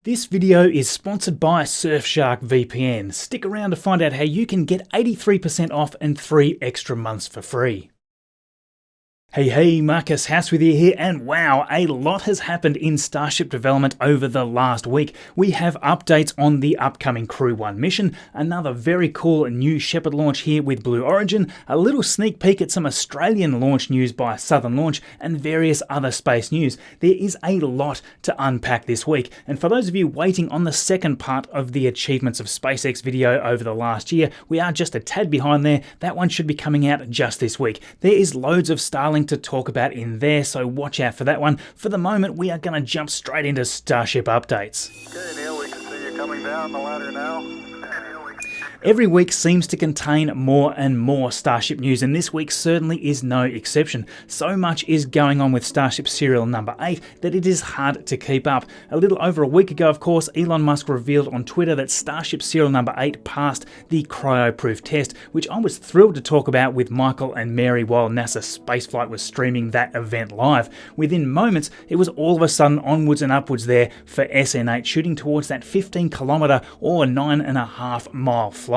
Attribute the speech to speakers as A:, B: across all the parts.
A: This video is sponsored by Surfshark VPN. Stick around to find out how you can get 83% off and 3 extra months for free. Hey, Marcus House with you here, and wow, a lot has happened in Starship development over the last week. We have updates on the upcoming Crew 1 mission, another very cool new Shepard launch here with Blue Origin, a little sneak peek at some Australian launch news by Southern Launch, and various other space news. There is a lot to unpack this week, and for those of you waiting on the second part of the Achievements of SpaceX video over the last year, we are just a tad behind there. That one should be coming out just this week. There is loads of Starlink to talk about in there, so watch out for that one. For the moment, we are going to jump straight into Starship updates.
B: Okay, Neil, we can see you coming down the ladder now.
A: Every week seems to contain more and more Starship news, and this week certainly is no exception. So much is going on with Starship serial number 8 that it is hard to keep up. A little over a week ago, of course, Elon Musk revealed on Twitter that Starship serial number 8 passed the cryo-proof test, which I was thrilled to talk about with Michael and Mary while NASA Spaceflight was streaming that event live. Within moments, it was all of a sudden onwards and upwards there for SN8, shooting towards that 15-kilometre or 9.5-mile flight.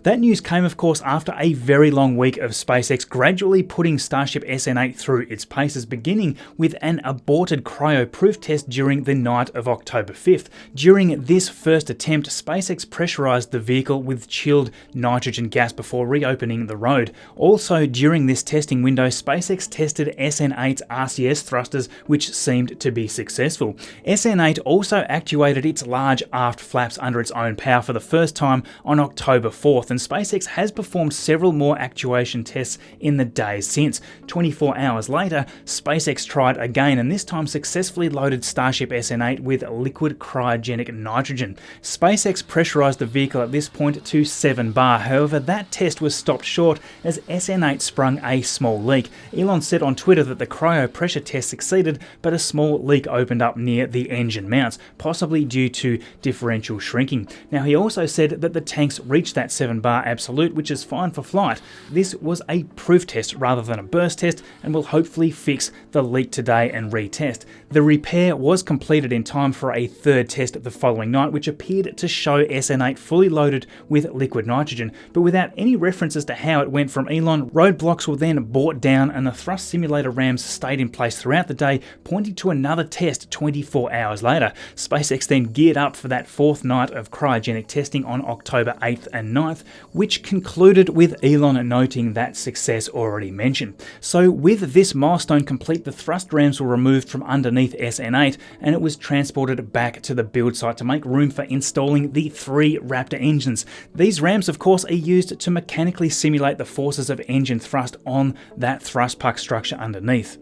A: That news came, of course, after a very long week of SpaceX gradually putting Starship SN8 through its paces, beginning with an aborted cryo-proof test during the night of October 5th. During this first attempt, SpaceX pressurized the vehicle with chilled nitrogen gas before reopening the road. Also, during this testing window, SpaceX tested SN8's RCS thrusters, which seemed to be successful. SN8 also actuated its large aft flaps under its own power for the first time on October 4th, and SpaceX has performed several more actuation tests in the days since. 24 hours later, SpaceX tried again, and this time successfully loaded Starship SN8 with liquid cryogenic nitrogen. SpaceX pressurized the vehicle at this point to 7 bar, however that test was stopped short as SN8 sprung a small leak. Elon said on Twitter that the cryo pressure test succeeded, but a small leak opened up near the engine mounts, possibly due to differential shrinking. Now, he also said that the tanks reached that 7 bar absolute, which is fine for flight. This was a proof test rather than a burst test, and will hopefully fix the leak today and retest. The repair was completed in time for a third test the following night, which appeared to show SN8 fully loaded with liquid nitrogen, but without any references to how it went from Elon. Roadblocks were then brought down and the thrust simulator rams stayed in place throughout the day, pointing to another test 24 hours later. SpaceX then geared up for that fourth night of cryogenic testing on October 8th and 9th, which concluded with Elon noting that success already mentioned. So with this milestone complete, the thrust rams were removed from underneath SN8 and it was transported back to the build site to make room for installing the 3 Raptor engines. These rams, of course, are used to mechanically simulate the forces of engine thrust on that thrust puck structure underneath.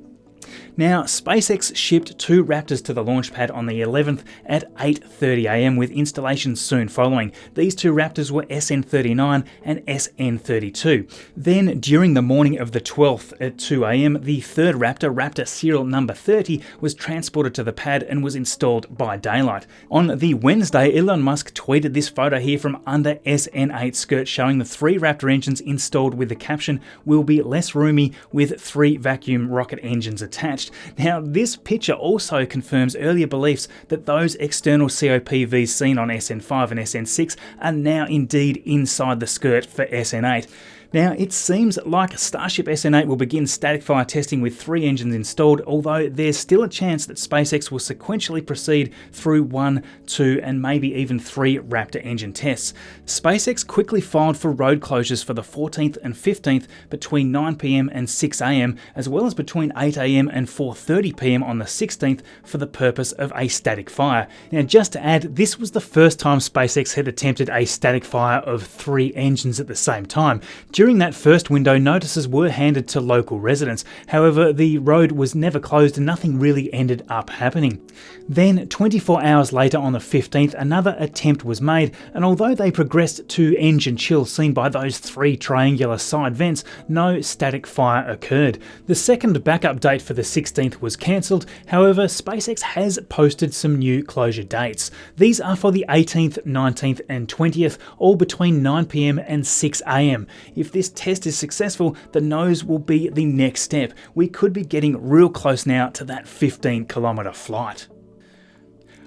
A: Now, SpaceX shipped 2 Raptors to the launch pad on the 11th at 8:30 am with installation soon following. These 2 Raptors were SN39 and SN32. Then, during the morning of the 12th at 2 am, the third Raptor, Raptor serial number 30, was transported to the pad and was installed by daylight. On the Wednesday, Elon Musk tweeted this photo here from under SN8 skirt showing the 3 Raptor engines installed with the caption, "Will be less roomy with 3 vacuum rocket engines attached." Now, this picture also confirms earlier beliefs that those external COPVs seen on SN5 and SN6 are now indeed inside the skirt for SN8. Now, it seems like Starship SN8 will begin static fire testing with 3 engines installed, although there's still a chance that SpaceX will sequentially proceed through 1, 2, and maybe even 3 Raptor engine tests. SpaceX quickly filed for road closures for the 14th and 15th between 9 PM and 6 AM, as well as between 8 AM and 4:30 PM on the 16th for the purpose of a static fire. Now, just to add, this was the first time SpaceX had attempted a static fire of 3 engines at the same time. During that first window, notices were handed to local residents. However, the road was never closed and nothing really ended up happening. Then, 24 hours later on the 15th, another attempt was made, and although they progressed to engine chill seen by those 3 triangular side vents, no static fire occurred. The second backup date for the 16th was cancelled. However, SpaceX has posted some new closure dates. These are for the 18th, 19th and 20th, all between 9 PM and 6 AM. If this test is successful, the nose will be the next step. We could be getting real close now to that 15-kilometre flight.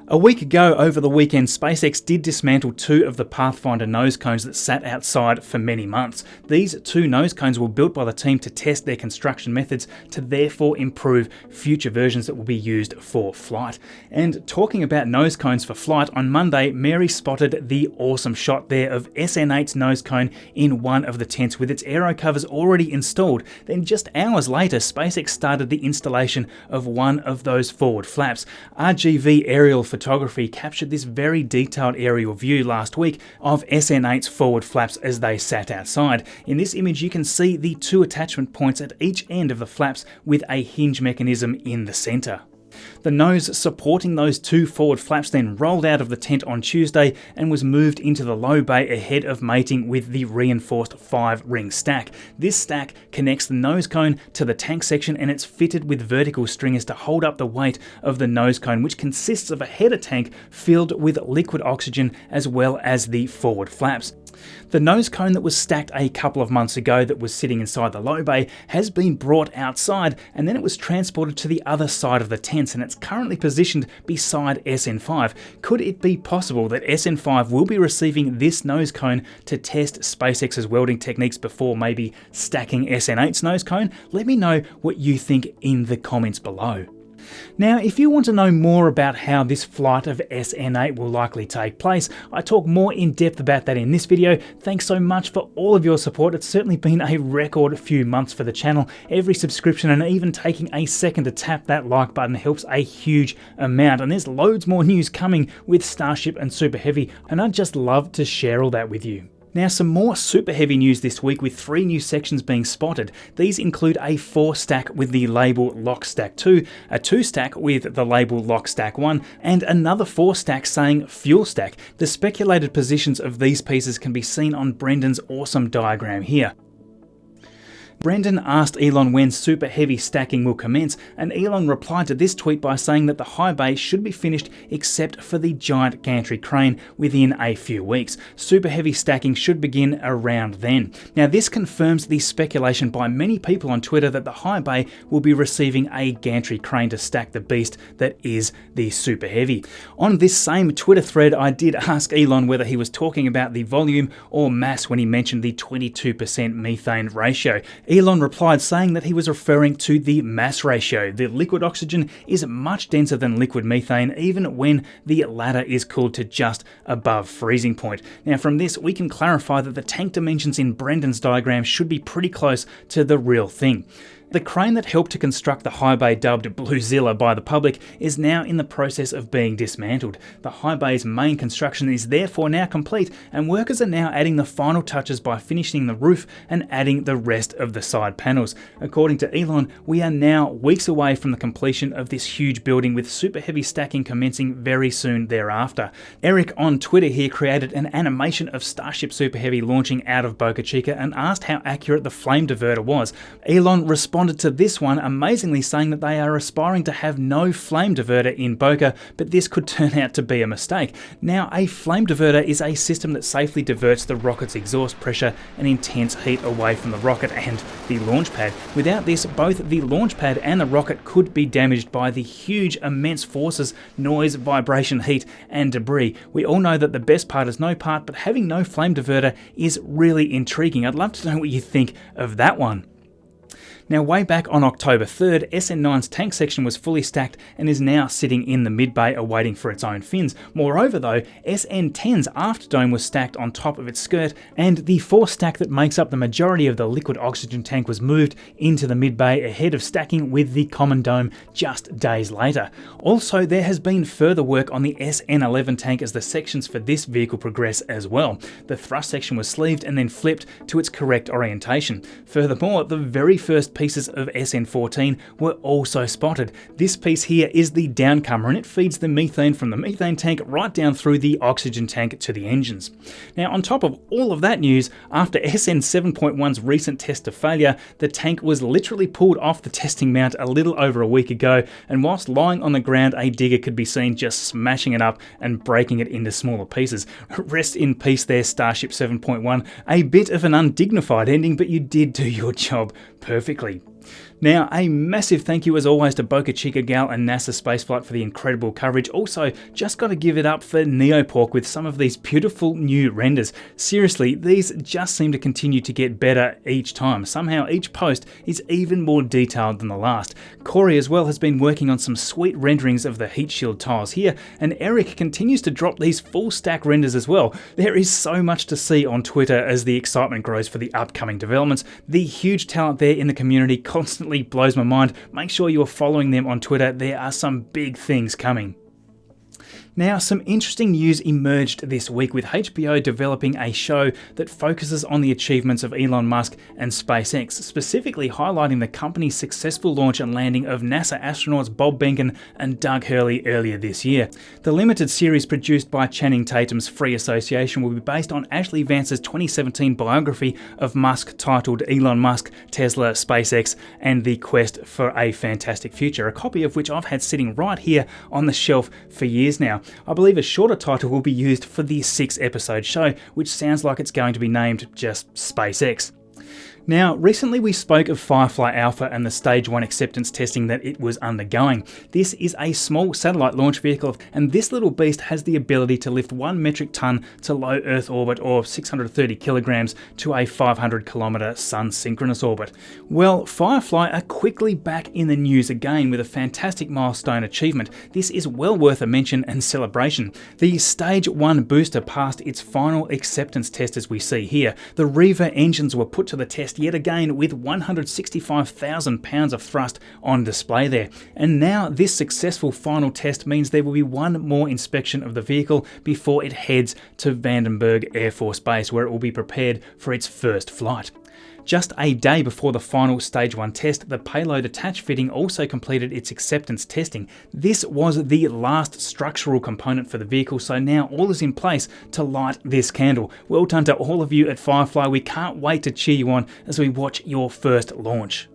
A: A week ago, over the weekend, SpaceX did dismantle 2 of the Pathfinder nose cones that sat outside for many months. These 2 nose cones were built by the team to test their construction methods to therefore improve future versions that will be used for flight. And talking about nose cones for flight, on Monday, Mary spotted the awesome shot there of SN8's nose cone in one of the tents with its aero covers already installed. Then just hours later, SpaceX started the installation of one of those forward flaps. RGV aerial photography captured this very detailed aerial view last week of SN8's forward flaps as they sat outside. In this image you can see the 2 attachment points at each end of the flaps with a hinge mechanism in the centre. The nose supporting those 2 forward flaps then rolled out of the tent on Tuesday and was moved into the low bay ahead of mating with the reinforced 5-ring stack. This stack connects the nose cone to the tank section and it's fitted with vertical stringers to hold up the weight of the nose cone, which consists of a header tank filled with liquid oxygen as well as the forward flaps. The nose cone that was stacked a couple of months ago that was sitting inside the low bay has been brought outside and then it was transported to the other side of the tents and it's currently positioned beside SN5. Could it be possible that SN5 will be receiving this nose cone to test SpaceX's welding techniques before maybe stacking SN8's nose cone? Let me know what you think in the comments below. Now, if you want to know more about how this flight of SN8 will likely take place, I talk more in depth about that in this video. Thanks so much for all of your support. It's certainly been a record few months for the channel. Every subscription and even taking a second to tap that like button helps a huge amount. And there's loads more news coming with Starship and Super Heavy, and I'd just love to share all that with you. Now, some more Super Heavy news this week with 3 new sections being spotted. These include a 4 stack with the label Lock Stack 2, a 2 stack with the label Lock Stack 1, and another 4 stack saying Fuel Stack. The speculated positions of these pieces can be seen on Brendan's awesome diagram here. Brendan asked Elon when Super Heavy stacking will commence, and Elon replied to this tweet by saying that the high bay should be finished except for the giant gantry crane within a few weeks. Super Heavy stacking should begin around then. Now, this confirms the speculation by many people on Twitter that the high bay will be receiving a gantry crane to stack the beast that is the Super Heavy. On this same Twitter thread, I did ask Elon whether he was talking about the volume or mass when he mentioned the 22% methane ratio. Elon replied saying that he was referring to the mass ratio. The liquid oxygen is much denser than liquid methane, even when the latter is cooled to just above freezing point. Now, from this, we can clarify that the tank dimensions in Brendan's diagram should be pretty close to the real thing. The crane that helped to construct the high bay dubbed Bluezilla by the public is now in the process of being dismantled. The high bay's main construction is therefore now complete, and workers are now adding the final touches by finishing the roof and adding the rest of the side panels. According to Elon, we are now weeks away from the completion of this huge building, with Super Heavy stacking commencing very soon thereafter. Eric on Twitter here created an animation of Starship Super Heavy launching out of Boca Chica and asked how accurate the flame diverter was. Elon responded to this one amazingly, saying that they are aspiring to have no flame diverter in Boca, but this could turn out to be a mistake. Now, a flame diverter is a system that safely diverts the rocket's exhaust pressure and intense heat away from the rocket and the launch pad. Without this, both the launch pad and the rocket could be damaged by the huge, immense forces, noise, vibration, heat, and debris. We all know that the best part is no part, but having no flame diverter is really intriguing. I'd love to know what you think of that one. Now, way back on October 3rd, SN9's tank section was fully stacked and is now sitting in the mid-bay awaiting for its own fins. Moreover though, SN10's aft dome was stacked on top of its skirt, and the 4 stack that makes up the majority of the liquid oxygen tank was moved into the mid-bay ahead of stacking with the common dome just days later. Also, there has been further work on the SN11 tank as the sections for this vehicle progress as well. The thrust section was sleeved and then flipped to its correct orientation. Furthermore, the very first pieces of SN14 were also spotted. This piece here is the downcomer, and it feeds the methane from the methane tank right down through the oxygen tank to the engines. Now, on top of all of that news, after SN7.1's recent test of failure, the tank was literally pulled off the testing mount a little over a week ago, and whilst lying on the ground, a digger could be seen just smashing it up and breaking it into smaller pieces. Rest in peace there, Starship 7.1. A bit of an undignified ending, but you did do your job perfectly. Now, a massive thank you as always to Boca Chica Gal and NASA Spaceflight for the incredible coverage. Also, just got to give it up for Neopork with some of these beautiful new renders. Seriously, these just seem to continue to get better each time. Somehow each post is even more detailed than the last. Corey as well has been working on some sweet renderings of the heat shield tiles here, and Eric continues to drop these full stack renders as well. There is so much to see on Twitter as the excitement grows for the upcoming developments. The huge talent there in the community constantly blows my mind. Make sure you are following them on Twitter. There are some big things coming. Now, some interesting news emerged this week with HBO developing a show that focuses on the achievements of Elon Musk and SpaceX, specifically highlighting the company's successful launch and landing of NASA astronauts Bob Behnken and Doug Hurley earlier this year. The limited series produced by Channing Tatum's Free Association will be based on Ashley Vance's 2017 biography of Musk titled Elon Musk, Tesla, SpaceX, and the Quest for a Fantastic Future, a copy of which I've had sitting right here on the shelf for years now. I believe a shorter title will be used for the 6-episode show, which sounds like it's going to be named just SpaceX. Now, recently we spoke of Firefly Alpha and the Stage 1 acceptance testing that it was undergoing. This is a small satellite launch vehicle, and this little beast has the ability to lift 1 metric ton to low Earth orbit, or 630 kilograms, to a 500-kilometer Sun synchronous orbit. Well, Firefly are quickly back in the news again with a fantastic milestone achievement. This is well worth a mention and celebration. The Stage 1 booster passed its final acceptance test as we see here. The Reaver engines were put to the test yet again with 165,000 pounds of thrust on display there. And now this successful final test means there will be one more inspection of the vehicle before it heads to Vandenberg Air Force Base, where it will be prepared for its first flight. Just a day before the final Stage 1 test, the payload attach fitting also completed its acceptance testing. This was the last structural component for the vehicle, so now all is in place to light this candle. Well done to all of you at Firefly. We can't wait to cheer you on as we watch your first launch.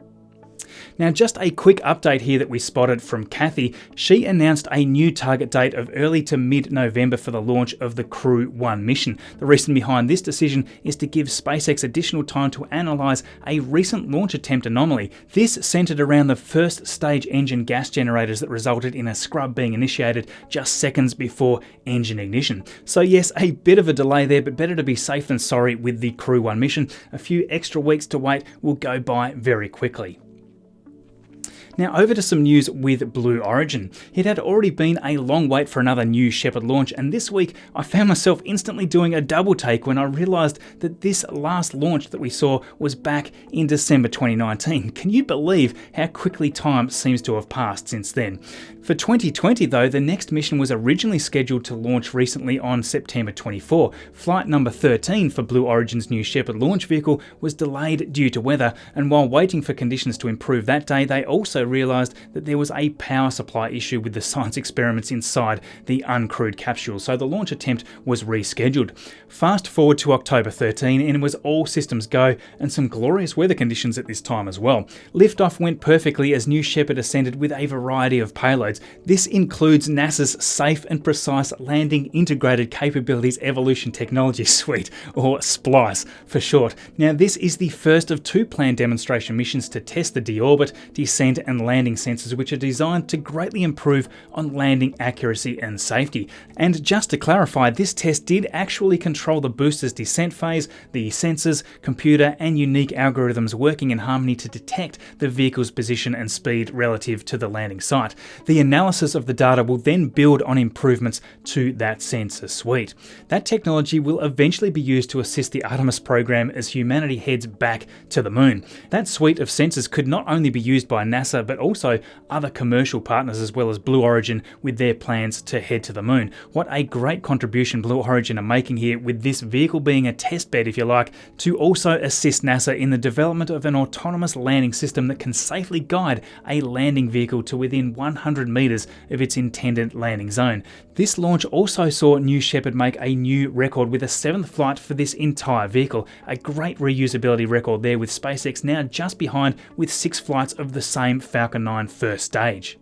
A: Now, just a quick update here that we spotted from Kathy. She announced a new target date of early to mid-November for the launch of the Crew 1 mission. The reason behind this decision is to give SpaceX additional time to analyse a recent launch attempt anomaly. This centred around the first stage engine gas generators that resulted in a scrub being initiated just seconds before engine ignition. So yes, a bit of a delay there, but better to be safe than sorry with the Crew 1 mission. A few extra weeks to wait will go by very quickly. Now over to some news with Blue Origin. It had already been a long wait for another New Shepard launch, and this week I found myself instantly doing a double take when I realised that this last launch that we saw was back in December 2019. Can you believe how quickly time seems to have passed since then? For 2020 though, the next mission was originally scheduled to launch recently on September 24. Flight number 13 for Blue Origin's New Shepard launch vehicle was delayed due to weather, and while waiting for conditions to improve that day, they also realised that there was a power supply issue with the science experiments inside the uncrewed capsule, so the launch attempt was rescheduled. Fast forward to October 13 and it was all systems go, and some glorious weather conditions at this time as well. Liftoff went perfectly as New Shepard ascended with a variety of payloads. This includes NASA's Safe and Precise Landing Integrated Capabilities Evolution Technology Suite, or SPLICE for short. Now this is the first of 2 planned demonstration missions to test the deorbit, descent and landing sensors, which are designed to greatly improve on landing accuracy and safety. And just to clarify, this test did actually control the booster's descent phase, the sensors, computer and unique algorithms working in harmony to detect the vehicle's position and speed relative to the landing site. The analysis of the data will then build on improvements to that sensor suite. That technology will eventually be used to assist the Artemis program as humanity heads back to the moon. That suite of sensors could not only be used by NASA but also other commercial partners as well as Blue Origin with their plans to head to the moon. What a great contribution Blue Origin are making here, with this vehicle being a test bed, if you like, to also assist NASA in the development of an autonomous landing system that can safely guide a landing vehicle to within 100 meters of its intended landing zone. This launch also saw New Shepard make a new record with a 7th flight for this entire vehicle. A great reusability record there, with SpaceX now just behind with 6 flights of the same Falcon 9 first stage.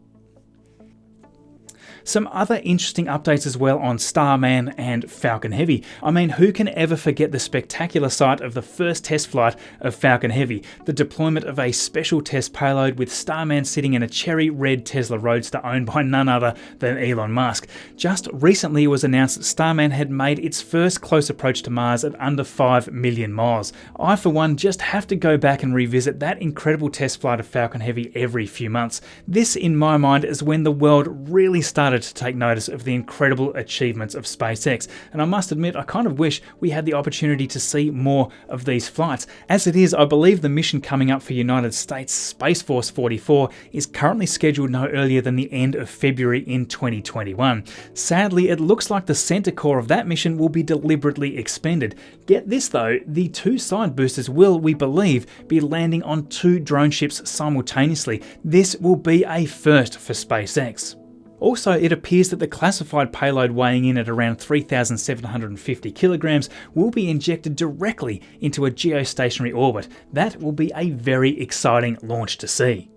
A: Some other interesting updates as well on Starman and Falcon Heavy. I mean, who can ever forget the spectacular sight of the first test flight of Falcon Heavy, the deployment of a special test payload with Starman sitting in a cherry red Tesla Roadster owned by none other than Elon Musk. Just recently it was announced that Starman had made its first close approach to Mars at under 5 million miles. I for one just have to go back and revisit that incredible test flight of Falcon Heavy every few months. This in my mind is when the world really started to take notice of the incredible achievements of SpaceX, and I must admit I kind of wish we had the opportunity to see more of these flights. As it is, I believe the mission coming up for United States Space Force 44 is currently scheduled no earlier than the end of February in 2021. Sadly, it looks like the center core of that mission will be deliberately expended. Get this though, the two side boosters will, we believe, be landing on 2 drone ships simultaneously. This will be a first for SpaceX. Also, it appears that the classified payload weighing in at around 3,750 kilograms will be injected directly into a geostationary orbit. That will be a very exciting launch to see.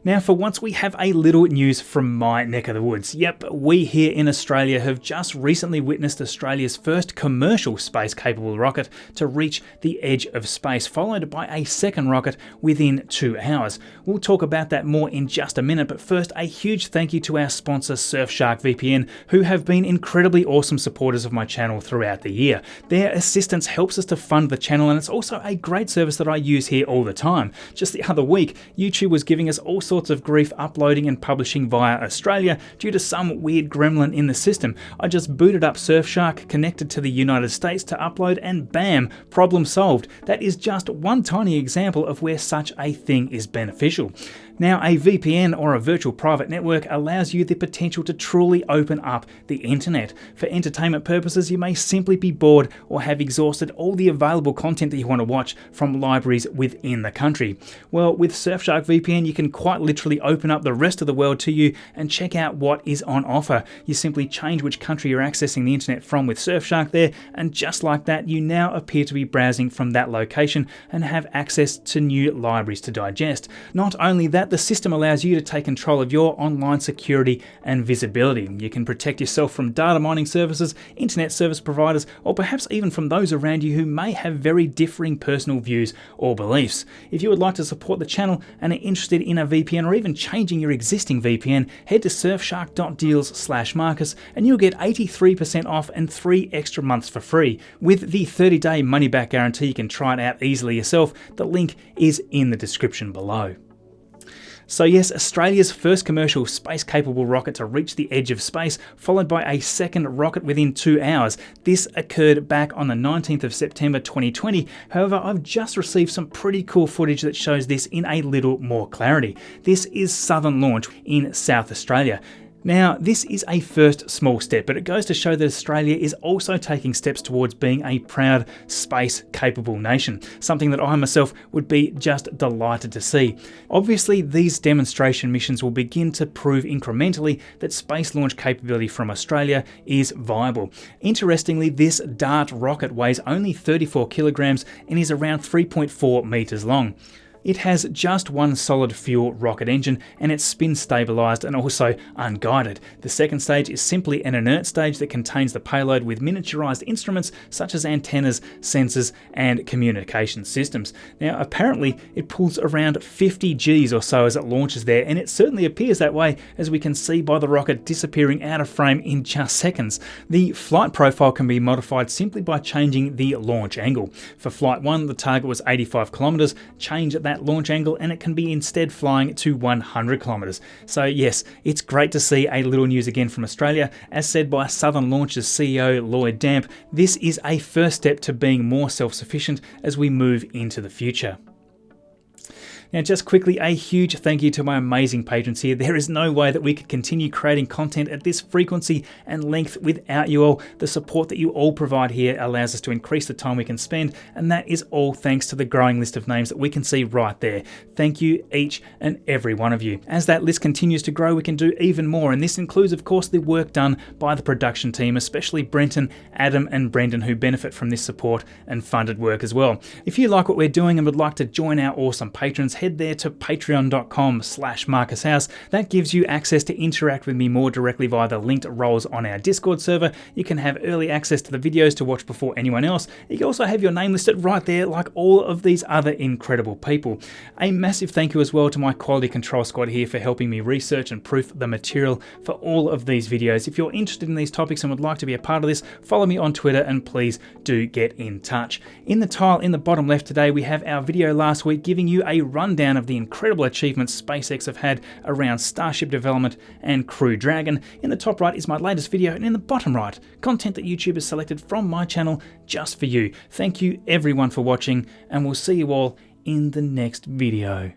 A: Now for once we have a little news from my neck of the woods. Yep, we here in Australia have just recently witnessed Australia's first commercial space-capable rocket to reach the edge of space, followed by a second rocket within 2 hours. We'll talk about that more in just a minute, but first a huge thank you to our sponsor Surfshark VPN, who have been incredibly awesome supporters of my channel throughout the year. Their assistance helps us to fund the channel, and it's also a great service that I use here all the time. Just the other week, YouTube was giving us all sorts of grief uploading and publishing via Australia due to some weird gremlin in the system. I just booted up Surfshark, connected to the United States to upload, and bam, problem solved. That is just one tiny example of where such a thing is beneficial. Now, a VPN or a virtual private network allows you the potential to truly open up the internet. For entertainment purposes, you may simply be bored or have exhausted all the available content that you want to watch from libraries within the country. Well, with Surfshark VPN, you can quite literally open up the rest of the world to you and check out what is on offer. You simply change which country you're accessing the internet from with Surfshark there, and just like that, you now appear to be browsing from that location and have access to new libraries to digest. Not only that, the system allows you to take control of your online security and visibility. You can protect yourself from data mining services, internet service providers, or perhaps even from those around you who may have very differing personal views or beliefs. If you would like to support the channel and are interested in a VPN or even changing your existing VPN, head to surfshark.deals/Marcus and you'll get 83% off and 3 extra months for free. With the 30-day money-back guarantee, you can try it out easily yourself. The link is in the description below. So yes, Australia's first commercial space-capable rocket to reach the edge of space, followed by a second rocket within 2 hours. This occurred back on the 19th of September 2020. However, I've just received some pretty cool footage that shows this in a little more clarity. This is Southern Launch in South Australia. Now, this is a first small step, but it goes to show that Australia is also taking steps towards being a proud space-capable nation, something that I myself would be just delighted to see. Obviously, these demonstration missions will begin to prove incrementally that space launch capability from Australia is viable. Interestingly, this DART rocket weighs only 34 kilograms and is around 3.4 meters long. It has just one solid fuel rocket engine and it's spin stabilized and also unguided. The second stage is simply an inert stage that contains the payload with miniaturized instruments such as antennas, sensors and communication systems. Now apparently it pulls around 50 Gs or so as it launches there, and it certainly appears that way as we can see by the rocket disappearing out of frame in just seconds. The flight profile can be modified simply by changing the launch angle. For flight 1 the target was 85 kilometers, change that launch angle and it can be instead flying to 100 kilometers. So yes, it's great to see a little news again from Australia. As said by Southern Launch's CEO Lloyd Damp, this is a first step to being more self-sufficient as we move into the future. Now just quickly, a huge thank you to my amazing patrons here. There is no way that we could continue creating content at this frequency and length without you all. The support that you all provide here allows us to increase the time we can spend, and that is all thanks to the growing list of names that we can see right there. Thank you each and every one of you. As that list continues to grow, we can do even more, and this includes of course the work done by the production team, especially Brenton, Adam and Brendan, who benefit from this support and funded work as well. If you like what we're doing and would like to join our awesome patrons, head there to patreon.com/MarcusHouse. That gives you access to interact with me more directly via the linked roles on our Discord server. You can have early access to the videos to watch before anyone else. You can also have your name listed right there like all of these other incredible people. A massive thank you as well to my quality control squad here for helping me research and proof the material for all of these videos. If you're interested in these topics and would like to be a part of this, follow me on Twitter and please do get in touch. In the tile in the bottom left today, we have our video last week giving you a rundown of the incredible achievements SpaceX have had around Starship development and Crew Dragon. In the top right is my latest video, and in the bottom right, content that YouTube has selected from my channel just for you. Thank you everyone for watching, and we'll see you all in the next video.